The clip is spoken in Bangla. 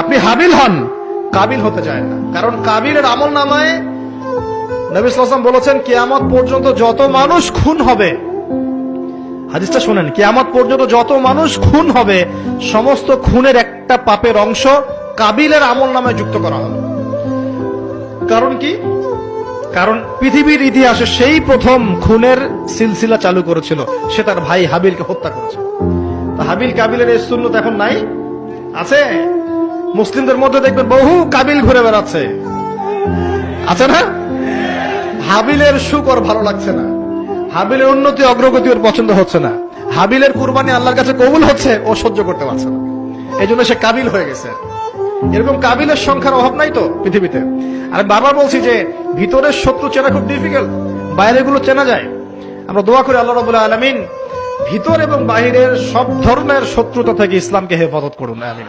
আপনি হাবিল হন, কাবিল হতে চায় না। কারণ কাবিলের আমল নামায় নবী সাল্লাল্লাহু আলাইহি ওয়াসাল্লাম বলেছেন কিয়ামত পর্যন্ত যত মানুষ খুন হবে, হাদিসটা শুনেন, কিয়ামত পর্যন্ত যত মানুষ খুন হবে সমস্ত খুনের একটা পাপের অংশ কাবিলের আমল নামায় যুক্ত করা হবে। কারণ কি? কারণ পৃথিবীর ইতিহাসে সেই প্রথম খুনের সিলসিলা চালু করেছিল, সে তার ভাই হাবিলকে হত্যা করেছে। হাবিল কাবিলের এই সুন্নত এখন নাই? আছে? মুসলিমদের মধ্যে দেখবেন বহু কাবিল ঘুরে বেড়াচ্ছে, আছে না? হাবিলের সুখ ওর ভালো লাগছে না, হাবিলের উন্নতি অগ্রগতি ওর পছন্দ হচ্ছে না, হাবিলের কুরবানি আল্লাহর কাছে কবুল হচ্ছে, ও সহ্য করতে পারছে না, এই জন্য সে কাবিল হয়ে গেছে। এরকম কাবিলের সংখ্যার অভাব নাই তো পৃথিবীতে। আর বারবার বলছি যে ভিতরের শত্রু চেনা খুব ডিফিকাল্ট, বাইরেগুলো চেনা যায়। আমরা দোয়া করি আল্লাহ রাব্বুল আলামিন ভিতর এবং বাহিরের সব ধরনের শত্রুতা থেকে ইসলামকে হেফাজত করুন, আমিন।